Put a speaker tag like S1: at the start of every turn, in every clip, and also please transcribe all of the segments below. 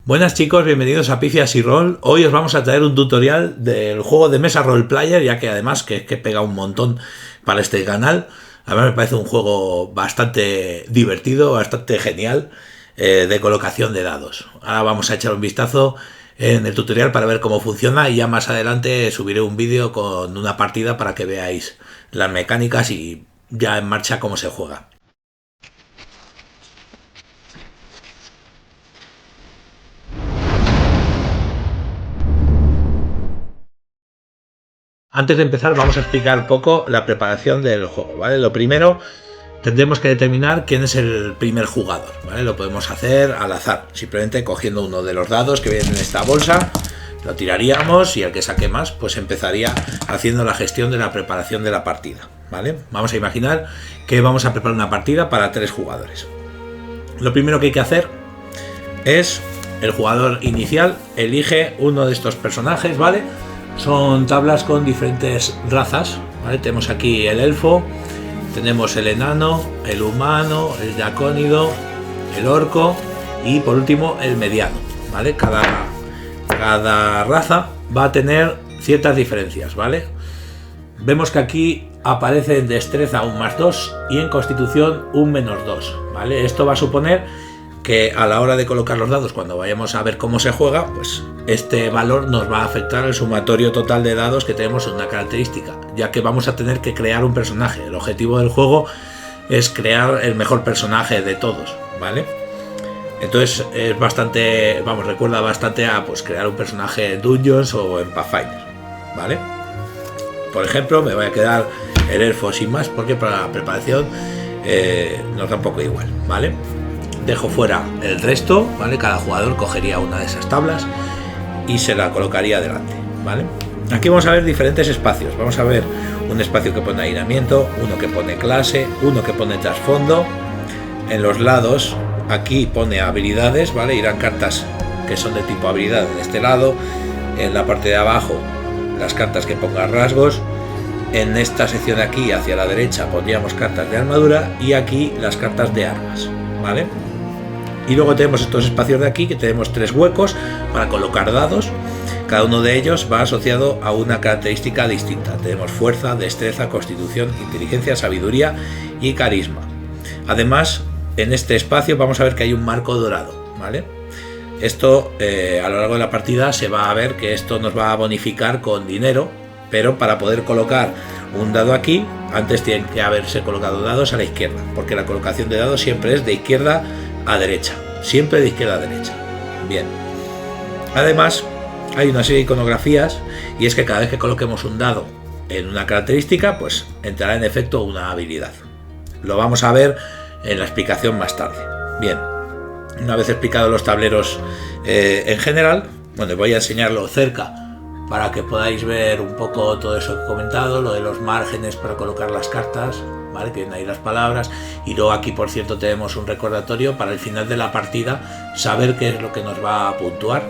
S1: Buenas chicos, bienvenidos a Pifias y Roll. Hoy os vamos a traer un tutorial del juego de mesa Roll Player, ya que además que pega un montón para este canal. A mí me parece un juego bastante divertido, bastante genial, de colocación de dados. Ahora vamos a echar un vistazo en el tutorial para ver cómo funciona y ya más adelante subiré un vídeo con una partida para que veáis las mecánicas y ya en marcha cómo se juega. Antes de empezar vamos a explicar un poco la preparación del juego, ¿vale? Lo primero, tendremos que determinar quién es el primer jugador, ¿vale? Lo podemos hacer al azar, simplemente cogiendo uno de los dados que vienen en esta bolsa, lo tiraríamos y el que saque más, pues empezaría haciendo la gestión de la preparación de la partida, ¿vale? Vamos a imaginar que vamos a preparar una partida para 3 jugadores. Lo primero que hay que hacer es, el jugador inicial elige uno de estos personajes, ¿vale? Son tablas con diferentes razas, ¿vale? Tenemos aquí el elfo, tenemos el enano, el humano, el dracónido, el orco y por último el mediano, ¿vale? Cada raza va a tener ciertas diferencias, ¿vale? Vemos que aquí aparece en destreza un +2 y en constitución un -2, ¿vale? Esto va a suponer que a la hora de colocar los dados, cuando vayamos a ver cómo se juega, pues este valor nos va a afectar al sumatorio total de dados que tenemos en una característica, ya que vamos a tener que crear un personaje. El objetivo del juego es crear el mejor personaje de todos, ¿vale? Entonces es bastante, recuerda bastante a pues crear un personaje en Dungeons o en Pathfinder, ¿vale? Por ejemplo, me voy a quedar el elfo sin más, porque para la preparación nos da un poco igual, ¿vale? Dejo fuera el resto, ¿vale? Cada jugador cogería una de esas tablas y se la colocaría delante, ¿vale? Aquí vamos a ver diferentes espacios. Vamos a ver un espacio que pone aislamiento, uno que pone clase, uno que pone trasfondo. En los lados, aquí pone habilidades, ¿vale? Irán cartas que son de tipo habilidad en este lado. En la parte de abajo, las cartas que pongan rasgos. En esta sección de aquí, hacia la derecha, pondríamos cartas de armadura y aquí las cartas de armas, ¿vale? Y luego tenemos estos espacios de aquí, que tenemos 3 huecos para colocar dados. Cada uno de ellos va asociado a una característica distinta. Tenemos fuerza, destreza, constitución, inteligencia, sabiduría y carisma. Además, en este espacio vamos a ver que hay un marco dorado, ¿vale? Esto a lo largo de la partida se va a ver que esto nos va a bonificar con dinero, pero para poder colocar un dado aquí, antes tienen que haberse colocado dados a la izquierda, porque la colocación de dados siempre es de izquierda a derecha, siempre de izquierda a derecha. Bien, además hay una serie de iconografías, y es que cada vez que coloquemos un dado en una característica, pues entrará en efecto una habilidad. Lo vamos a ver en la explicación más tarde. Bien, una vez explicado los tableros en general, bueno, voy a enseñarlo cerca para que podáis ver un poco todo eso que he comentado, lo de los márgenes para colocar las cartas, ¿vale? Que vienen ahí las palabras, y luego aquí, por cierto, tenemos un recordatorio para el final de la partida, saber qué es lo que nos va a puntuar,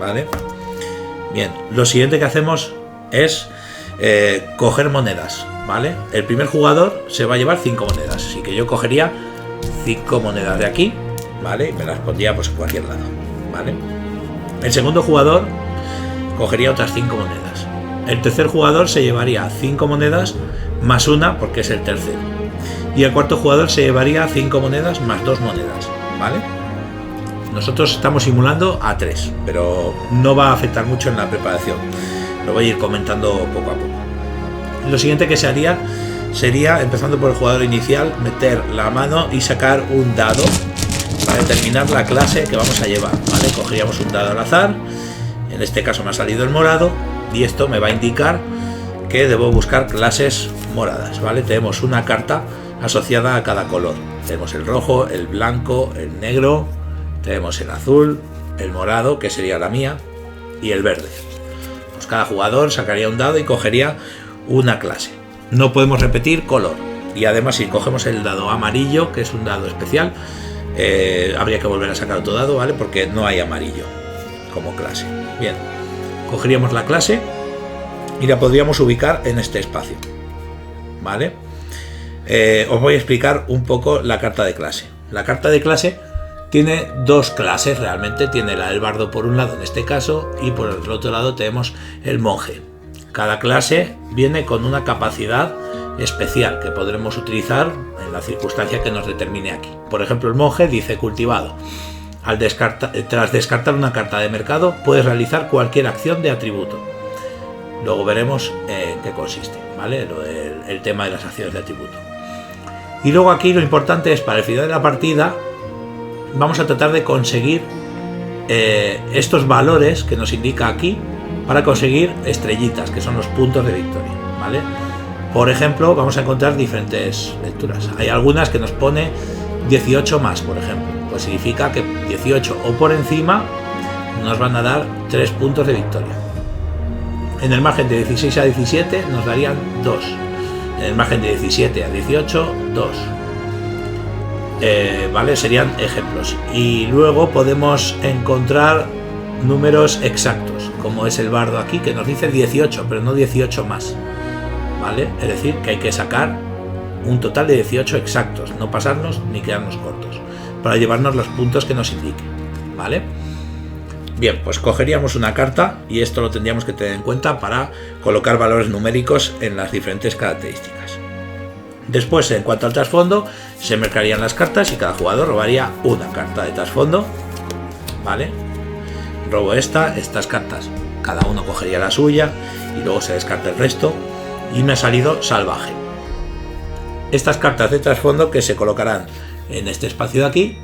S1: ¿vale? Bien, lo siguiente que hacemos es coger monedas, ¿vale? El primer jugador se va a llevar 5 monedas, así que yo cogería 5 monedas de aquí, ¿vale? Y me las pondría pues en cualquier lado, ¿vale? El segundo jugador cogería otras 5 monedas. El tercer jugador se llevaría 5 monedas más una, porque es el tercero. Y el cuarto jugador se llevaría 5 monedas más 2 monedas, ¿vale? Nosotros estamos simulando a 3, pero no va a afectar mucho en la preparación. Lo voy a ir comentando poco a poco. Lo siguiente que se haría sería, empezando por el jugador inicial, meter la mano y sacar un dado para determinar la clase que vamos a llevar, ¿vale? Cogeríamos un dado al azar. En este caso me ha salido el morado y esto me va a indicar que debo buscar clases moradas, ¿vale? Tenemos una carta asociada a cada color. Tenemos el rojo, el blanco, el negro, tenemos el azul, el morado, que sería la mía, y el verde. Pues cada jugador sacaría un dado y cogería una clase. No podemos repetir color. Y además, si cogemos el dado amarillo, que es un dado especial, habría que volver a sacar otro dado, ¿vale? Porque no hay amarillo como clase. Bien, cogeríamos la clase y la podríamos ubicar en este espacio, ¿vale? Os voy a explicar un poco la carta de clase. La carta de clase tiene dos clases realmente. Tiene la del bardo por un lado en este caso, y por el otro lado tenemos el monje. Cada clase viene con una capacidad especial que podremos utilizar en la circunstancia que nos determine aquí. Por ejemplo, el monje dice cultivado. Tras descartar una carta de mercado, puedes realizar cualquier acción de atributo. Luego veremos en qué consiste, ¿vale? El tema de las acciones de atributo. Y luego aquí lo importante es, para el final de la partida, vamos a tratar de conseguir estos valores que nos indica aquí, para conseguir estrellitas, que son los puntos de victoria, ¿vale? Por ejemplo, vamos a encontrar diferentes lecturas. Hay algunas que nos pone 18 más, por ejemplo. Pues significa que 18 o por encima nos van a dar 3 puntos de victoria. En el margen de 16 a 17 nos darían 2. En el margen de 17 a 18, 2. ¿Vale? Serían ejemplos. Y luego podemos encontrar números exactos, como es el bardo aquí, que nos dice 18, pero no 18 más. ¿Vale? Es decir, que hay que sacar un total de 18 exactos, no pasarnos ni quedarnos cortos, para llevarnos los puntos que nos indique, ¿vale? Bien, pues cogeríamos una carta, y esto lo tendríamos que tener en cuenta para colocar valores numéricos en las diferentes características. Después, en cuanto al trasfondo, se mercarían las cartas y cada jugador robaría una carta de trasfondo, ¿vale? Robo estas cartas, cada uno cogería la suya y luego se descarta el resto, y me ha salido salvaje. Estas cartas de trasfondo, que se colocarán en este espacio de aquí,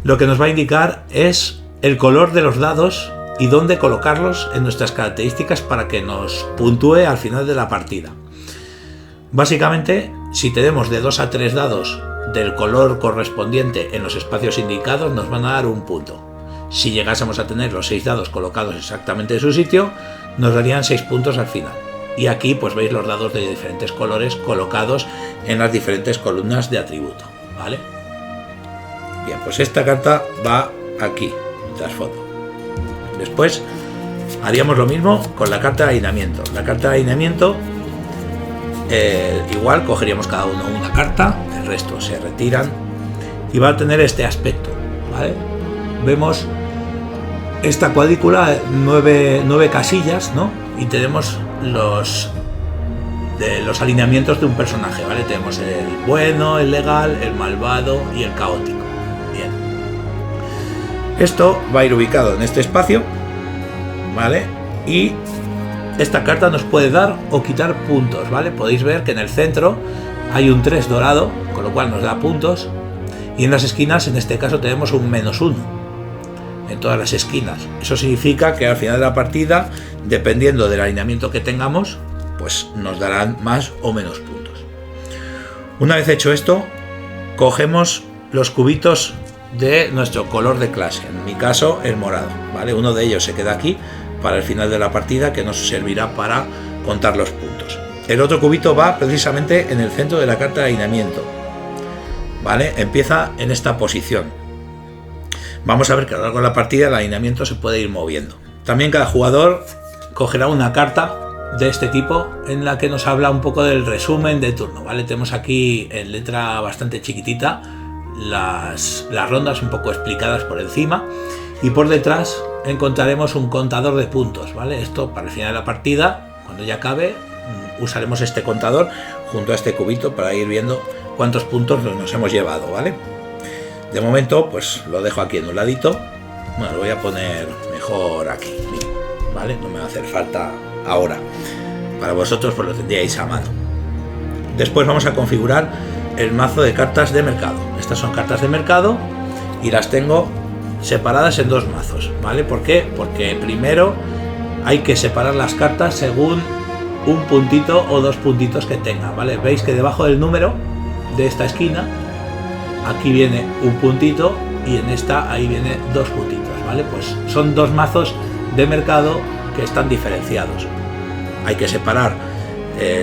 S1: lo que nos va a indicar es el color de los dados y dónde colocarlos en nuestras características para que nos puntúe al final de la partida. Básicamente, si tenemos de 2 a 3 dados del color correspondiente en los espacios indicados, nos van a dar un punto. Si llegásemos a tener los 6 dados colocados exactamente en su sitio, nos darían 6 puntos al final. Y aquí pues veis los dados de diferentes colores colocados en las diferentes columnas de atributo, ¿vale? Bien, pues esta carta va aquí, en trasfondo. Después haríamos lo mismo con la carta de alineamiento. La carta de alineamiento, igual cogeríamos cada uno una carta, el resto se retiran, y va a tener este aspecto, ¿vale? Vemos esta cuadrícula, 9 casillas, ¿no? Y tenemos los alineamientos de un personaje, ¿vale? Tenemos el bueno, el legal, el malvado y el caótico. Bien. Esto va a ir ubicado en este espacio, ¿vale? Y esta carta nos puede dar o quitar puntos, ¿vale? Podéis ver que en el centro hay un 3 dorado, con lo cual nos da puntos. Y en las esquinas, en este caso, tenemos un -1. En todas las esquinas. Eso significa que al final de la partida, dependiendo del alineamiento que tengamos, pues nos darán más o menos puntos. Una vez hecho esto, cogemos los cubitos de nuestro color de clase, en mi caso el morado, ¿vale? Uno de ellos se queda aquí para el final de la partida, que nos servirá para contar los puntos. El otro cubito va precisamente en el centro de la carta de alineamiento, ¿vale? Empieza en esta posición. Vamos a ver que a lo largo de la partida el alineamiento se puede ir moviendo. También cada jugador cogerá una carta de este tipo en la que nos habla un poco del resumen de turno, ¿vale? Tenemos aquí en letra bastante chiquitita las rondas un poco explicadas por encima, y por detrás encontraremos un contador de puntos, ¿vale? Esto para el final de la partida, cuando ya acabe, usaremos este contador junto a este cubito para ir viendo cuántos puntos nos hemos llevado, ¿vale? De momento, pues lo dejo aquí en un ladito. Bueno, lo voy a poner mejor aquí, ¿vale? No me va a hacer falta ahora. Para vosotros, pues lo tendríais a mano. Después vamos a configurar el mazo de cartas de mercado. Estas son cartas de mercado y las tengo separadas en 2 mazos, ¿vale? ¿Por qué? Porque primero hay que separar las cartas según un puntito o 2 puntitos que tenga, ¿vale? Veis que debajo del número de esta esquina, aquí viene un puntito, y en esta ahí viene 2 puntitos, ¿vale? Pues son 2 mazos de mercado que están diferenciados. Hay que separar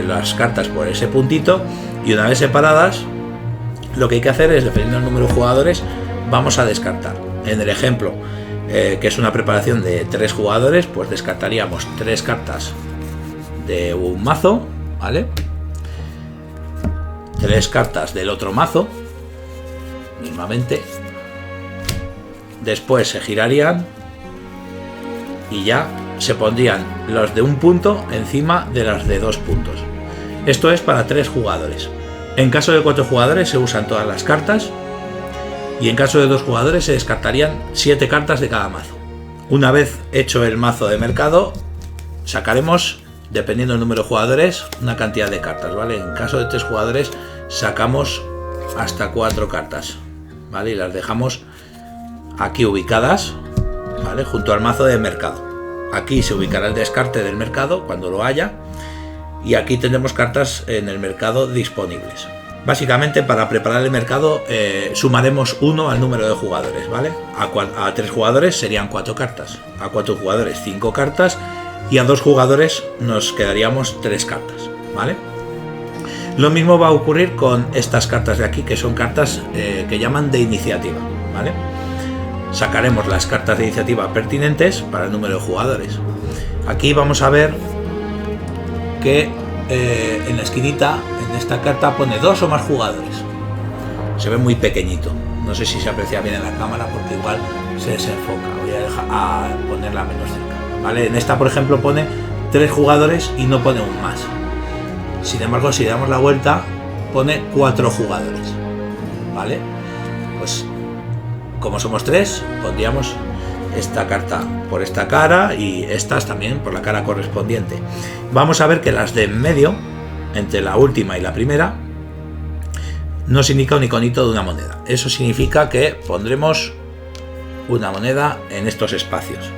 S1: las cartas por ese puntito, y una vez separadas, lo que hay que hacer es, dependiendo del número de jugadores, vamos a descartar. En el ejemplo, que es una preparación de 3 jugadores, pues descartaríamos 3 cartas de un mazo, ¿vale? 3 cartas del otro mazo, mismamente, después se girarían y ya se pondrían los de 1 punto encima de las de 2 puntos. Esto es para 3 jugadores. En caso de 4 jugadores se usan todas las cartas y en caso de 2 jugadores se descartarían 7 cartas de cada mazo. Una vez hecho el mazo de mercado, sacaremos, dependiendo del número de jugadores, una cantidad de cartas, ¿vale? En caso de 3 jugadores sacamos hasta 4 cartas, ¿vale? Y las dejamos aquí ubicadas, ¿vale? Junto al mazo de mercado. Aquí se ubicará el descarte del mercado cuando lo haya y aquí tendremos cartas en el mercado disponibles. Básicamente, para preparar el mercado sumaremos 1 al número de jugadores, ¿vale? A 3 jugadores serían 4 cartas, a 4 jugadores 5 cartas y a 2 jugadores nos quedaríamos 3 cartas, ¿vale? Lo mismo va a ocurrir con estas cartas de aquí, que son cartas que llaman de iniciativa, ¿vale? Sacaremos las cartas de iniciativa pertinentes para el número de jugadores. Aquí vamos a ver que en la esquinita, en esta carta pone 2 o más jugadores. Se ve muy pequeñito, no sé si se aprecia bien en la cámara porque igual se desenfoca. Voy a ponerla menos cerca, ¿vale? En esta, por ejemplo, pone 3 jugadores y no pone un más. Sin embargo, si damos la vuelta, pone 4 jugadores, ¿vale? Pues como somos 3, pondríamos esta carta por esta cara y estas también por la cara correspondiente. Vamos a ver que las de en medio, entre la última y la primera, nos indica un iconito de una moneda. Eso significa que pondremos una moneda en estos espacios.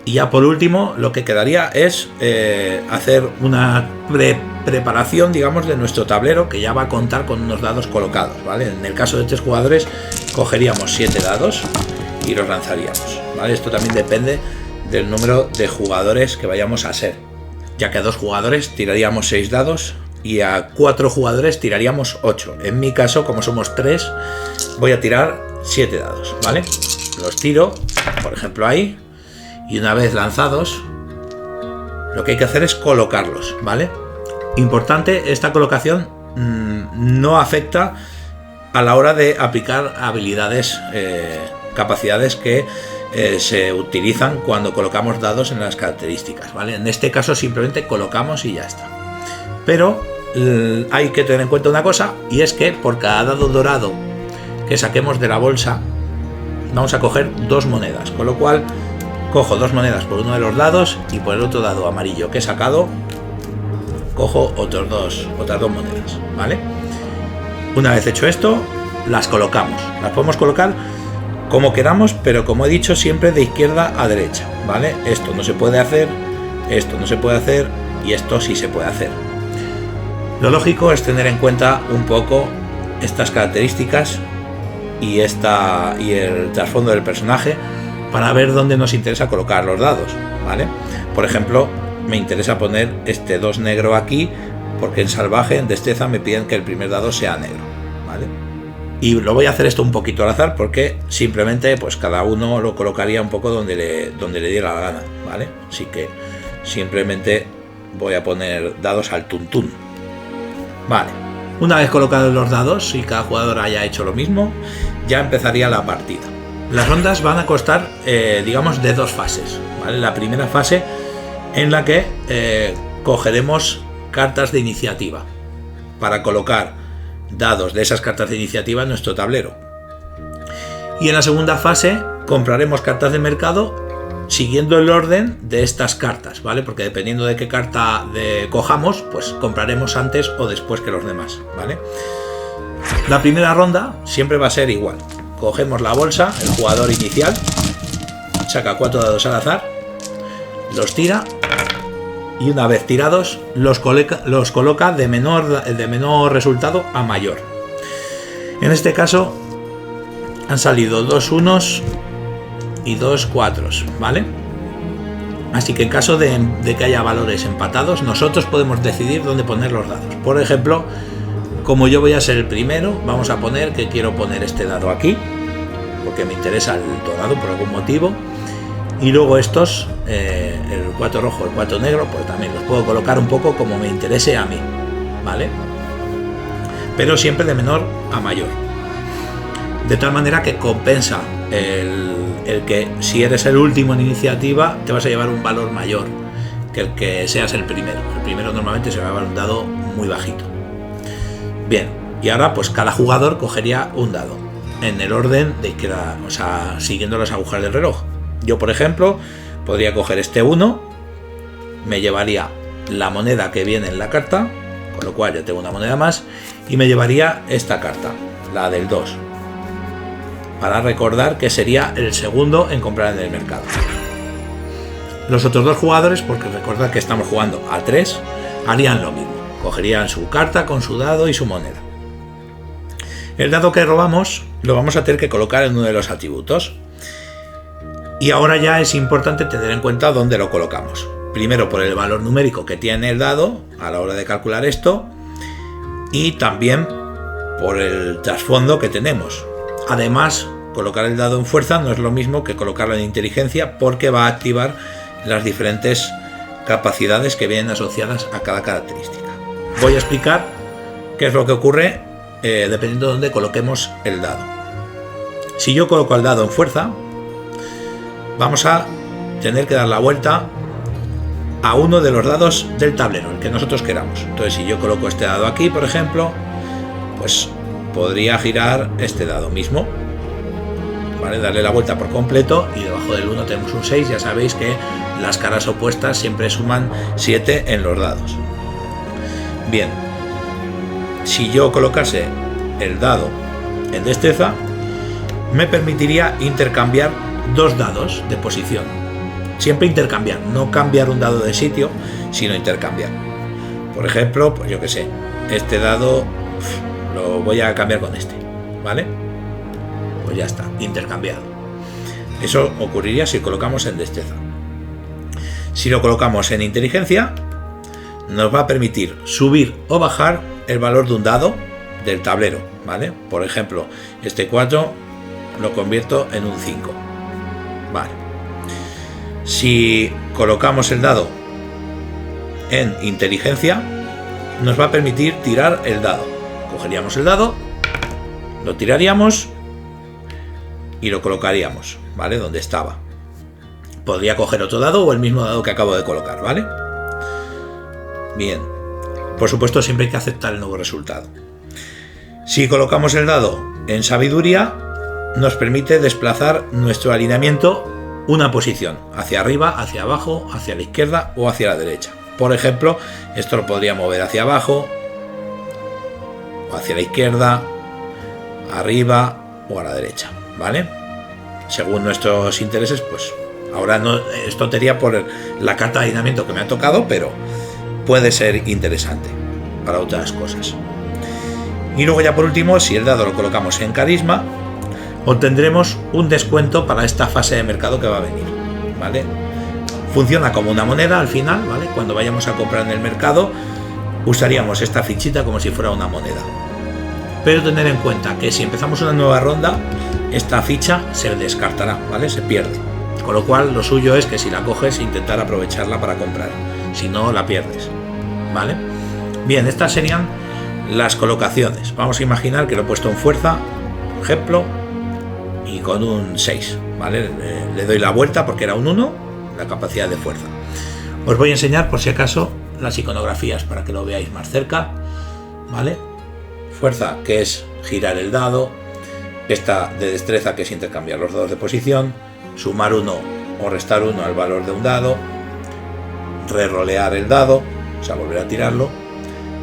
S1: Y ya por último, lo que quedaría es hacer una preparación, digamos, de nuestro tablero, que ya va a contar con unos dados colocados, ¿vale? En el caso de 3 jugadores, cogeríamos 7 dados y los lanzaríamos, ¿vale? Esto también depende del número de jugadores que vayamos a ser, ya que a 2 jugadores tiraríamos 6 dados y a 4 jugadores tiraríamos 8. En mi caso, como somos 3, voy a tirar 7 dados, ¿vale? Los tiro, por ejemplo, ahí. Y una vez lanzados, lo que hay que hacer es colocarlos, ¿vale? Importante, esta colocación no afecta a la hora de aplicar habilidades, capacidades que se utilizan cuando colocamos dados en las características, ¿vale? En este caso simplemente colocamos y ya está. Pero hay que tener en cuenta una cosa, y es que por cada dado dorado que saquemos de la bolsa, vamos a coger 2 monedas, con lo cual cojo 2 monedas por uno de los dados y por el otro dado amarillo que he sacado cojo otras dos monedas, ¿vale? Una vez hecho esto, las colocamos. Las podemos colocar como queramos, pero como he dicho, siempre de izquierda a derecha, ¿vale? Esto no se puede hacer, esto no se puede hacer y esto sí se puede hacer. Lo lógico es tener en cuenta un poco estas características y el trasfondo del personaje para ver dónde nos interesa colocar los dados, ¿vale? Por ejemplo, me interesa poner este 2 negro aquí porque en salvaje, en destreza, me piden que el primer dado sea negro, ¿vale? Y lo voy a hacer esto un poquito al azar porque simplemente pues cada uno lo colocaría un poco donde le diera la gana, ¿vale? Así que simplemente voy a poner dados al tuntún. Vale, una vez colocados los dados y cada jugador haya hecho lo mismo, ya empezaría la partida. Las rondas van a constar, digamos, de 2 fases, ¿vale? La primera fase en la que cogeremos cartas de iniciativa para colocar dados de esas cartas de iniciativa en nuestro tablero. Y en la segunda fase compraremos cartas de mercado siguiendo el orden de estas cartas, ¿vale? Porque dependiendo de qué carta cojamos, pues compraremos antes o después que los demás, ¿vale? La primera ronda siempre va a ser igual. Cogemos la bolsa, el jugador inicial saca 4 dados al azar, los tira y una vez tirados los coloca de menor resultado a mayor. En este caso han salido 2 unos y 2 cuatros, ¿vale? Así que en caso de que haya valores empatados, nosotros podemos decidir dónde poner los dados. Por ejemplo, como yo voy a ser el primero, vamos a poner que quiero poner este dado aquí, porque me interesa el dorado por algún motivo. Y luego estos, el 4 rojo, el 4 negro, pues también los puedo colocar un poco como me interese a mí, ¿vale? Pero siempre de menor a mayor. De tal manera que compensa el que si eres el último en iniciativa te vas a llevar un valor mayor que el que seas el primero. El primero normalmente se va a llevar un dado muy bajito. Bien, y ahora pues cada jugador cogería un dado en el orden de izquierda, o sea, siguiendo las agujas del reloj. Yo, por ejemplo, podría coger este 1, me llevaría la moneda que viene en la carta, con lo cual ya tengo una moneda más, y me llevaría esta carta, la del 2, para recordar que sería el segundo en comprar en el mercado. Los otros dos jugadores, porque recordad que estamos jugando a 3, harían lo mismo, cogerían su carta con su dado y su moneda. El dado que robamos lo vamos a tener que colocar en uno de los atributos, y ahora ya es importante tener en cuenta dónde lo colocamos. Primero por el valor numérico que tiene el dado a la hora de calcular esto, y también por el trasfondo que tenemos. Además, colocar el dado en fuerza no es lo mismo que colocarlo en inteligencia, porque va a activar las diferentes capacidades que vienen asociadas a cada característica. Voy a explicar qué es lo que ocurre dependiendo de dónde coloquemos el dado. Si yo coloco el dado en fuerza, vamos a tener que dar la vuelta a uno de los dados del tablero, el que nosotros queramos. Entonces, si yo coloco este dado aquí, por ejemplo, pues podría girar este dado mismo, ¿vale? Darle la vuelta por completo, y debajo del 1 tenemos un 6. Ya sabéis que las caras opuestas siempre suman 7 en los dados. Bien, si yo colocase el dado en destreza, me permitiría intercambiar dos dados de posición. Siempre intercambiar, no cambiar un dado de sitio, sino intercambiar. Por ejemplo, pues yo que sé, este dado lo voy a cambiar con este, ¿vale? Pues ya está, intercambiado. Eso ocurriría si colocamos en destreza. Si lo colocamos en inteligencia, nos va a permitir subir o bajar el valor de un dado del tablero, ¿vale? Por ejemplo, este 4 lo convierto en un 5, ¿vale? Si colocamos el dado en inteligencia, nos va a permitir tirar el dado. Cogeríamos el dado, lo tiraríamos y lo colocaríamos, ¿vale? Donde estaba. Podría coger otro dado o el mismo dado que acabo de colocar, ¿vale? Bien. Por supuesto, siempre hay que aceptar el nuevo resultado. Si colocamos el dado en sabiduría, nos permite desplazar nuestro alineamiento una posición, hacia arriba, hacia abajo, hacia la izquierda o hacia la derecha. Por ejemplo, esto lo podría mover hacia abajo, o hacia la izquierda, arriba o a la derecha, ¿vale? Según nuestros intereses, pues ahora no es tontería por la carta de alineamiento que me ha tocado, pero puede ser interesante para otras cosas. Y luego ya por último, si el dado lo colocamos en carisma, obtendremos un descuento para esta fase de mercado que va a venir, ¿vale? Funciona como una moneda al final, ¿vale? Cuando vayamos a comprar en el mercado, usaríamos esta fichita como si fuera una moneda. Pero tener en cuenta que si empezamos una nueva ronda, esta ficha se descartará, ¿vale? Se pierde. Con lo cual, lo suyo es que si la coges, intentar aprovecharla para comprar. Si no, la pierdes, ¿vale? Bien, estas serían las colocaciones. Vamos a imaginar que lo he puesto en fuerza, por ejemplo, y con un 6, ¿vale? Le doy la vuelta porque era un 1, la capacidad de fuerza. Os voy a enseñar por si acaso las iconografías para que lo veáis más cerca, ¿vale? Fuerza, que es girar el dado, esta de destreza, que es intercambiar los dados de posición, sumar 1 o restar 1 al valor de un dado, rerolear el dado, o sea, volver a tirarlo,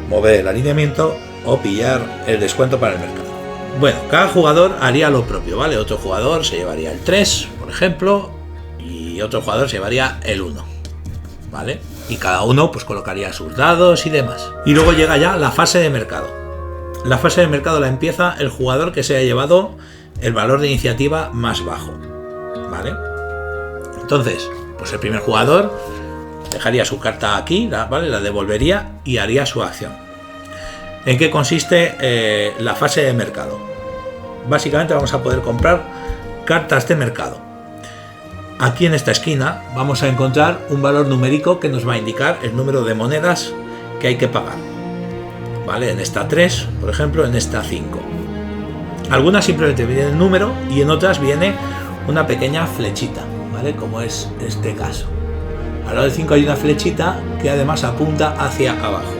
S1: mover el alineamiento o pillar el descuento para el mercado. Bueno, cada jugador haría lo propio, ¿vale? Otro jugador se llevaría el 3, por ejemplo, y otro jugador se llevaría el 1, ¿vale? Y cada uno pues colocaría sus dados y demás. Y luego llega ya la fase de mercado. La fase de mercado la empieza el jugador que se haya llevado el valor de iniciativa más bajo, ¿vale? Entonces, pues el primer jugador dejaría su carta aquí, ¿vale? La devolvería y haría su acción. ¿En qué consiste la fase de mercado? Básicamente vamos a poder comprar cartas de mercado. Aquí en esta esquina vamos a encontrar un valor numérico que nos va a indicar el número de monedas que hay que pagar, ¿vale? En esta 3, por ejemplo, en esta 5. Algunas simplemente viene el número y en otras viene una pequeña flechita, ¿vale? Como es este caso. Al lado del 5 hay una flechita que además apunta hacia abajo.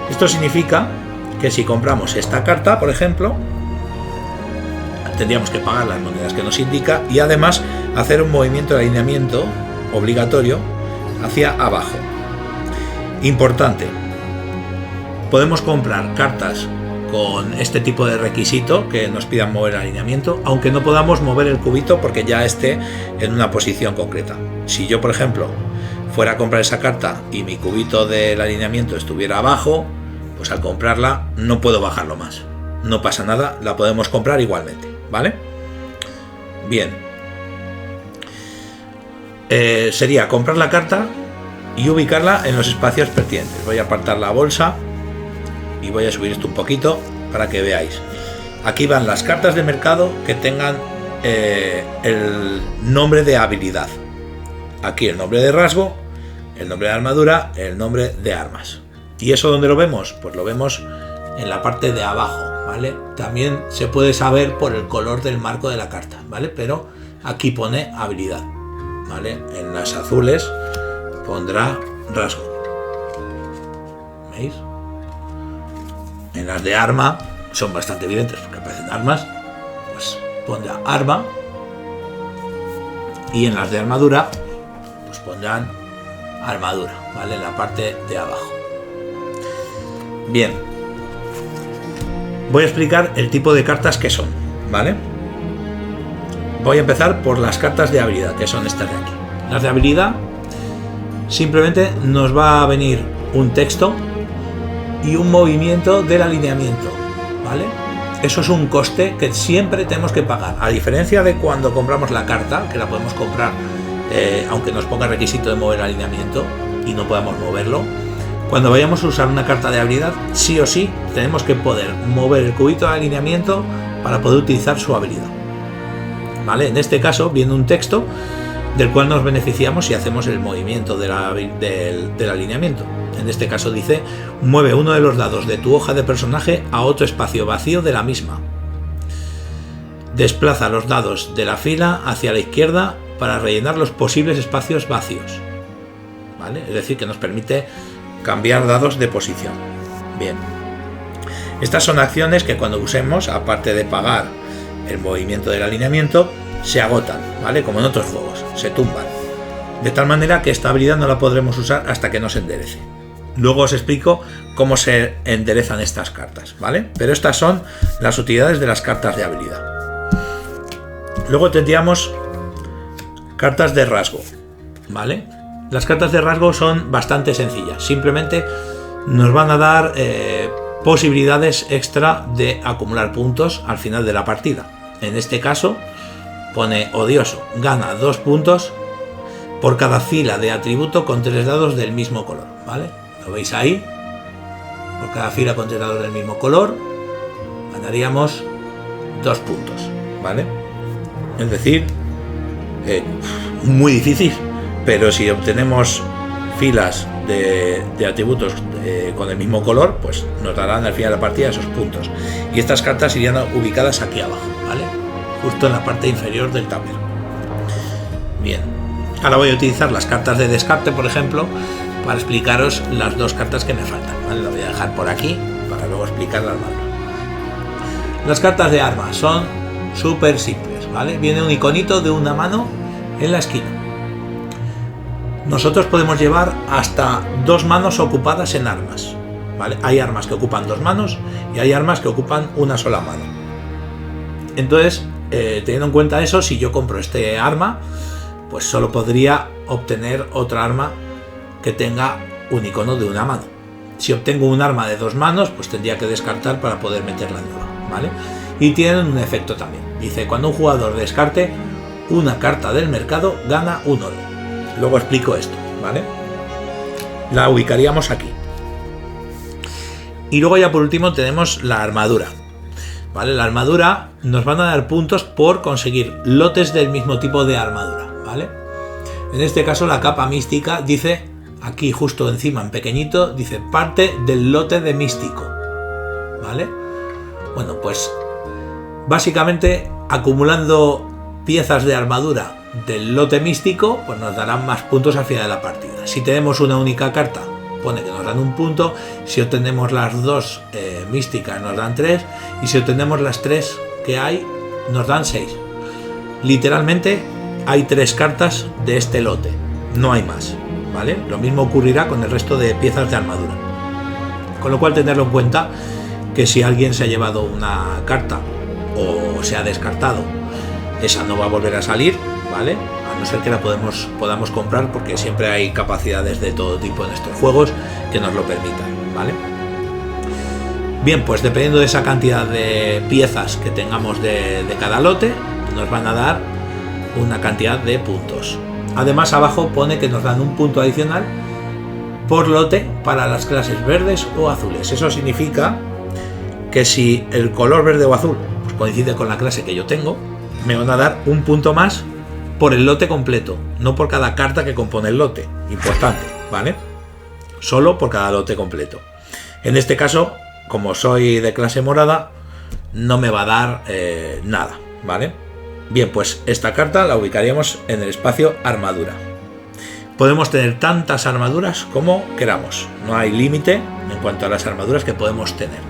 S1: Esto significa que si compramos esta carta, por ejemplo, tendríamos que pagar las monedas que nos indica y además hacer un movimiento de alineamiento obligatorio hacia abajo. Importante, podemos comprar cartas con este tipo de requisito que nos pidan mover el alineamiento, aunque no podamos mover el cubito porque ya esté en una posición concreta. Si yo, por ejemplo, fuera a comprar esa carta y mi cubito del alineamiento estuviera abajo, pues al comprarla no puedo bajarlo más. No pasa nada, la podemos comprar igualmente, ¿vale? Bien. Sería comprar la carta y ubicarla en los espacios pertinentes. Voy a apartar la bolsa y voy a subir esto un poquito para que veáis. Aquí van las cartas de mercado que tengan el nombre de habilidad. Aquí el nombre de rasgo, el nombre de armadura, el nombre de armas. ¿Y eso dónde lo vemos? Pues lo vemos en la parte de abajo, ¿vale? También se puede saber por el color del marco de la carta, ¿vale? Pero aquí pone habilidad, ¿vale? En las azules pondrá rasgo. ¿Veis? En las de arma son bastante evidentes porque aparecen armas, pues pondrá arma. Y en las de armadura, pues pondrán armadura, ¿vale? En la parte de abajo. Bien. Voy a explicar el tipo de cartas que son, ¿vale? Voy a empezar por las cartas de habilidad, que son estas de aquí. Las de habilidad simplemente nos va a venir un texto y un movimiento del alineamiento, ¿vale? Eso es un coste que siempre tenemos que pagar, a diferencia de cuando compramos la carta, que la podemos comprar aunque nos ponga el requisito de mover el alineamiento y no podamos moverlo. Cuando vayamos a usar una carta de habilidad, sí o sí tenemos que poder mover el cubito de alineamiento para poder utilizar su habilidad, ¿vale? En este caso viene un texto del cual nos beneficiamos si hacemos el movimiento del alineamiento. En este caso dice: mueve uno de los dados de tu hoja de personaje a otro espacio vacío de la misma. Desplaza los dados de la fila hacia la izquierda para rellenar los posibles espacios vacíos, ¿vale? Es decir, que nos permite cambiar dados de posición. Bien. Estas son acciones que cuando usemos, aparte de pagar el movimiento del alineamiento, se agotan, ¿vale? Como en otros juegos, se tumban. De tal manera que esta habilidad no la podremos usar hasta que no se enderece. Luego os explico cómo se enderezan estas cartas, ¿vale? Pero estas son las utilidades de las cartas de habilidad. Luego tendríamos cartas de rasgo, ¿vale? Las cartas de rasgo son bastante sencillas. Simplemente nos van a dar posibilidades extra de acumular puntos al final de la partida. En este caso pone odioso, gana 2 puntos por cada fila de atributo con 3 dados del mismo color, ¿vale? Lo veis ahí. Por cada fila con 3 dados del mismo color ganaríamos 2 puntos, ¿vale? Es decir, muy difícil, pero si obtenemos filas de atributos con el mismo color, pues nos darán al final de la partida esos puntos. Y estas cartas irían ubicadas aquí abajo, ¿vale? Justo en la parte inferior del tablero. Bien, ahora voy a utilizar las cartas de descarte, por ejemplo, para explicaros las 2 cartas que me faltan, ¿vale? Lo voy a dejar por aquí para luego explicar la armadura. Las cartas de armas son súper simples, ¿vale? Viene un iconito de una mano en la esquina. Nosotros podemos llevar hasta 2 manos ocupadas en armas, ¿vale? Hay armas que ocupan 2 manos y hay armas que ocupan una sola mano. Entonces, teniendo en cuenta eso, si yo compro este arma, pues solo podría obtener otra arma que tenga un icono de una mano. Si obtengo un arma de 2 manos, pues tendría que descartar para poder meter la nueva, ¿vale? Y tienen un efecto también. Dice: cuando un jugador descarte una carta del mercado, gana un oro. Luego explico esto, ¿vale? La ubicaríamos aquí. Y luego ya por último tenemos la armadura, ¿vale? La armadura nos van a dar puntos por conseguir lotes del mismo tipo de armadura, ¿vale? En este caso la capa mística dice, aquí justo encima en pequeñito, dice parte del lote de místico, ¿vale? Bueno, pues básicamente acumulando piezas de armadura del lote místico, pues nos darán más puntos al final de la partida. Si tenemos una única carta, pone que nos dan un punto. Si obtenemos las dos místicas, nos dan 3. Y si obtenemos las 3 que hay, nos dan 6. Literalmente hay 3 cartas de este lote, no hay más, ¿vale? Lo mismo ocurrirá con el resto de piezas de armadura. Con lo cual, tenerlo en cuenta que si alguien se ha llevado una carta o se ha descartado, esa no va a volver a salir, ¿vale? A no ser que la podamos comprar, porque siempre hay capacidades de todo tipo en estos juegos que nos lo permitan, ¿vale? Bien, pues dependiendo de esa cantidad de piezas que tengamos de cada lote, nos van a dar una cantidad de puntos. Además, abajo pone que nos dan un punto adicional por lote para las clases verdes o azules. Eso significa que si el color verde o azul pues coincide con la clase que yo tengo, me van a dar un punto más por el lote completo, no por cada carta que compone el lote. Importante, ¿vale? Solo por cada lote completo. En este caso, como soy de clase morada, no me va a dar nada, ¿vale? Bien, pues esta carta la ubicaríamos en el espacio armadura. Podemos tener tantas armaduras como queramos, no hay límite en cuanto a las armaduras que podemos tener.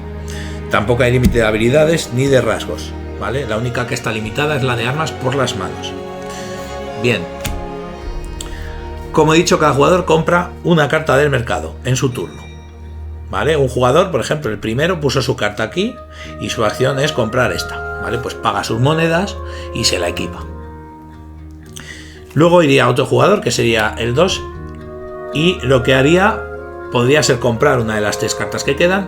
S1: Tampoco hay límite de habilidades ni de rasgos, ¿vale? La única que está limitada es la de armas por las manos. Bien, como he dicho, cada jugador compra una carta del mercado en su turno, ¿vale? Un jugador, por ejemplo, el primero puso su carta aquí y su acción es comprar esta, ¿vale? Pues paga sus monedas y se la equipa. Luego iría otro jugador, que sería el 2, y lo que haría podría ser comprar una de las 3 cartas que quedan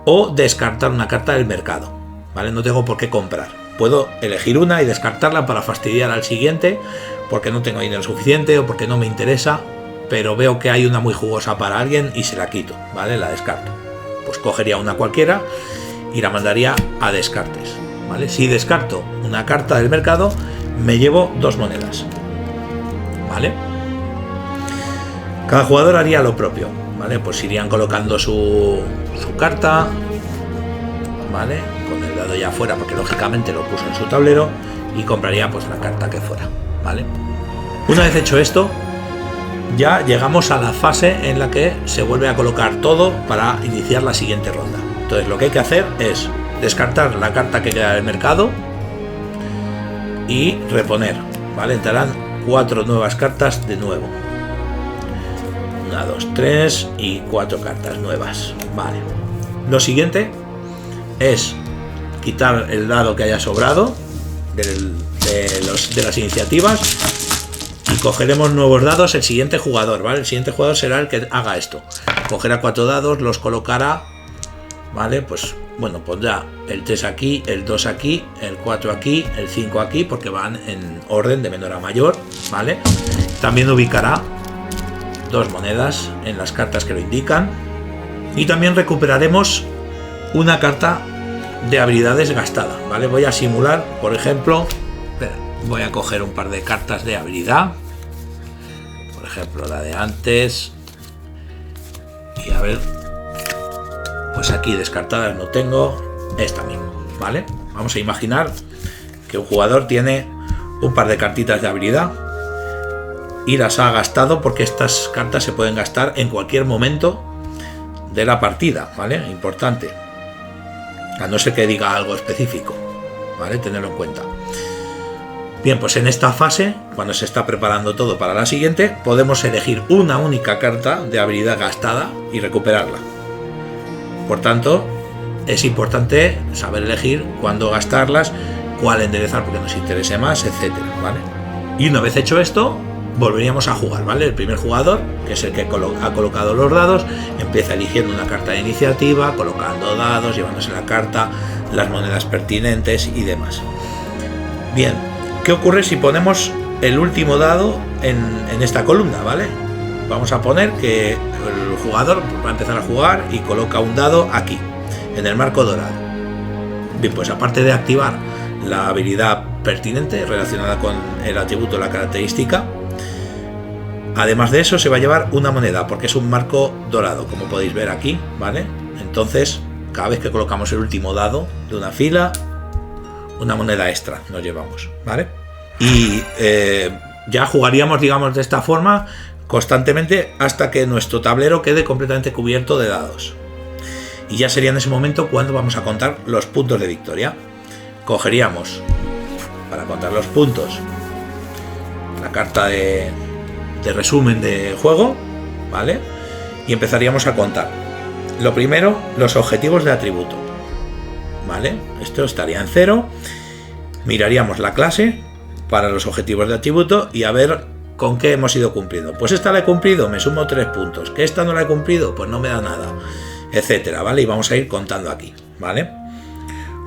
S1: o descartar una carta del mercado, ¿vale? No tengo por qué comprar. Puedo elegir una y descartarla para fastidiar al siguiente porque no tengo dinero suficiente o porque no me interesa, pero veo que hay una muy jugosa para alguien y se la quito, ¿vale? La descarto. Pues cogería una cualquiera y la mandaría a descartes, ¿vale? Si descarto una carta del mercado, me llevo 2 monedas, ¿vale? Cada jugador haría lo propio, ¿vale? Pues irían colocando su carta, ¿vale? Con el dado ya afuera, porque lógicamente lo puso en su tablero, y compraría pues la carta que fuera, ¿vale? Una vez hecho esto, ya llegamos a la fase en la que se vuelve a colocar todo para iniciar la siguiente ronda. Entonces lo que hay que hacer es descartar la carta que queda del mercado y reponer, ¿vale? Entrarán 4 nuevas cartas de nuevo. 1, 2, 3 y 4 cartas nuevas, vale. Lo siguiente es quitar el dado que haya sobrado de las iniciativas y cogeremos nuevos dados el siguiente jugador, ¿vale? El siguiente jugador será el que haga esto. Cogerá 4 dados, los colocará, ¿vale? Pues bueno, pondrá el 3 aquí, el 2 aquí, el 4 aquí, el 5 aquí, porque van en orden de menor a mayor, ¿vale? También ubicará 2 monedas en las cartas que lo indican. Y también recuperaremos una carta de habilidades gastada, ¿vale? Voy a simular, por ejemplo, voy a coger un par de cartas de habilidad, por ejemplo la de antes, y a ver, pues aquí descartadas no tengo, esta misma, ¿vale? Vamos a imaginar que un jugador tiene un par de cartitas de habilidad y las ha gastado, porque estas cartas se pueden gastar en cualquier momento de la partida, ¿vale? Importante, a no ser que diga algo específico, ¿vale? Tenerlo en cuenta. Bien, pues en esta fase, cuando se está preparando todo para la siguiente, podemos elegir una única carta de habilidad gastada y recuperarla. Por tanto, es importante saber elegir cuándo gastarlas, cuál enderezar porque nos interese más, etcétera, ¿vale? Y una vez hecho esto, volveríamos a jugar, ¿vale? El primer jugador, que es el que ha colocado los dados, empieza eligiendo una carta de iniciativa, colocando dados, llevándose la carta, las monedas pertinentes y demás. Bien, ¿qué ocurre si ponemos el último dado en esta columna, ¿vale? Vamos a poner que el jugador va a empezar a jugar y coloca un dado aquí, en el marco dorado. Bien, pues aparte de activar la habilidad pertinente relacionada con el atributo o la característica, además de eso se va a llevar una moneda, porque es un marco dorado, como podéis ver aquí, ¿vale? Entonces, cada vez que colocamos el último dado de una fila, una moneda extra nos llevamos, ¿vale? y ya jugaríamos, digamos, de esta forma constantemente hasta que nuestro tablero quede completamente cubierto de dados. Y ya sería en ese momento cuando vamos a contar los puntos de victoria. Cogeríamos, para contar los puntos, la carta de resumen de juego, ¿vale? Y empezaríamos a contar. Lo primero, los objetivos de atributo, ¿vale? Esto estaría en 0. Miraríamos la clase para los objetivos de atributo y a ver con qué hemos ido cumpliendo. Pues esta la he cumplido, me sumo 3 puntos. Que esta no la he cumplido, pues no me da nada, etcétera, ¿vale? Y vamos a ir contando aquí, ¿vale?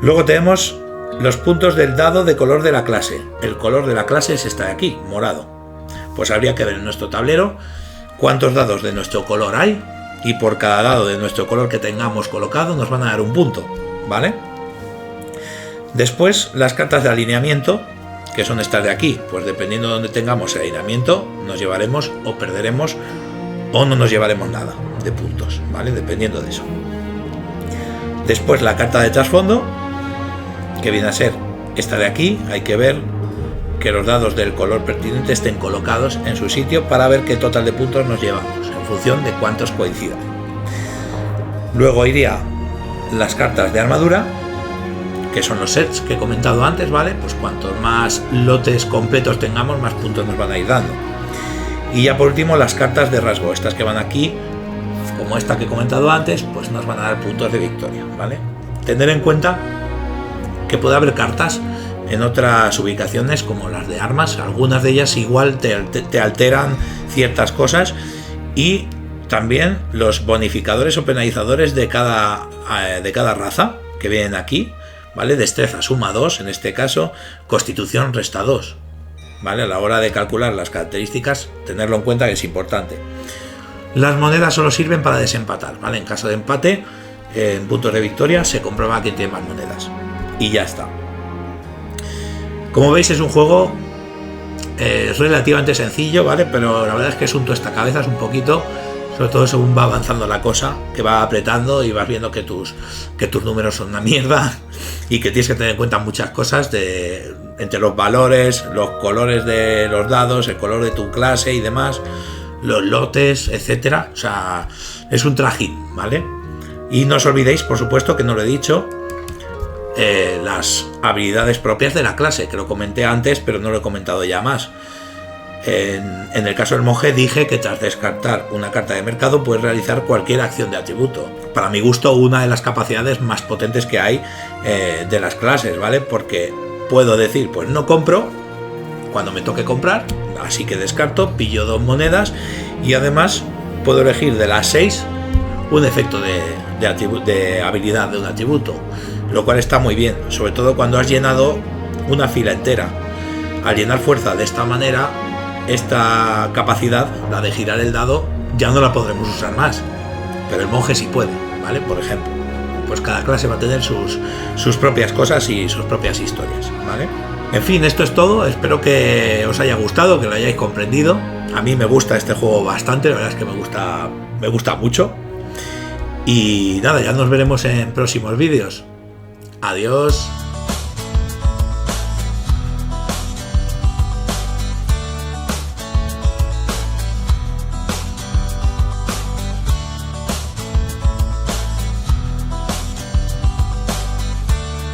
S1: Luego tenemos los puntos del dado de color de la clase. El color de la clase es esta de aquí, morado. Pues habría que ver en nuestro tablero cuántos dados de nuestro color hay, y por cada dado de nuestro color que tengamos colocado nos van a dar un punto, ¿vale? Después, las cartas de alineamiento, que son estas de aquí. Pues dependiendo de donde tengamos el alineamiento, nos llevaremos o perderemos o no nos llevaremos nada de puntos, ¿vale? Dependiendo de eso. Después, la carta de trasfondo, que viene a ser esta de aquí. Hay que ver que los dados del color pertinente estén colocados en su sitio para ver qué total de puntos nos llevamos, en función de cuántos coincidan. Luego iría las cartas de armadura, que son los sets que he comentado antes, ¿vale? Pues cuantos más lotes completos tengamos, más puntos nos van a ir dando. Y ya por último, las cartas de rasgo, estas que van aquí, como esta que he comentado antes, pues nos van a dar puntos de victoria, ¿vale? Tener en cuenta que puede haber cartas en otras ubicaciones, como las de armas. Algunas de ellas igual te alteran ciertas cosas, y también los bonificadores o penalizadores de cada raza que vienen aquí, ¿vale? Destreza suma 2, en este caso, constitución resta 2, ¿vale? A la hora de calcular las características, tenerlo en cuenta, que es importante. Las monedas solo sirven para desempatar, ¿vale? En caso de empate, en puntos de victoria, se comprueba quién tiene más monedas. Y ya está. Como veis, es un juego relativamente sencillo, ¿vale? Pero la verdad es que es un tuestacabezas un poquito, sobre todo según va avanzando la cosa, que va apretando y vas viendo que tus números son una mierda y que tienes que tener en cuenta muchas cosas entre los valores, los colores de los dados, el color de tu clase y demás, los lotes, etcétera. O sea, es un trajín, ¿vale? Y no os olvidéis, por supuesto, que no lo he dicho, las habilidades propias de la clase, que lo comenté antes, pero no lo he comentado ya más. En el caso del monje dije que tras descartar una carta de mercado puedes realizar cualquier acción de atributo. Para mi gusto, una de las capacidades más potentes que hay de las clases, ¿vale? Porque puedo decir, pues no compro cuando me toque comprar, así que descarto, pillo 2 monedas y además puedo elegir de las 6 un efecto de habilidad de un atributo, lo cual está muy bien, sobre todo cuando has llenado una fila entera. Al llenar fuerza de esta manera, esta capacidad, la de girar el dado, ya no la podremos usar más, pero el monje sí puede, ¿vale? Por ejemplo, pues cada clase va a tener sus propias cosas y sus propias historias, ¿vale? En fin, esto es todo. Espero que os haya gustado, que lo hayáis comprendido. A mí me gusta este juego bastante, la verdad es que me gusta mucho. Y nada, ya nos veremos en próximos vídeos. Adiós.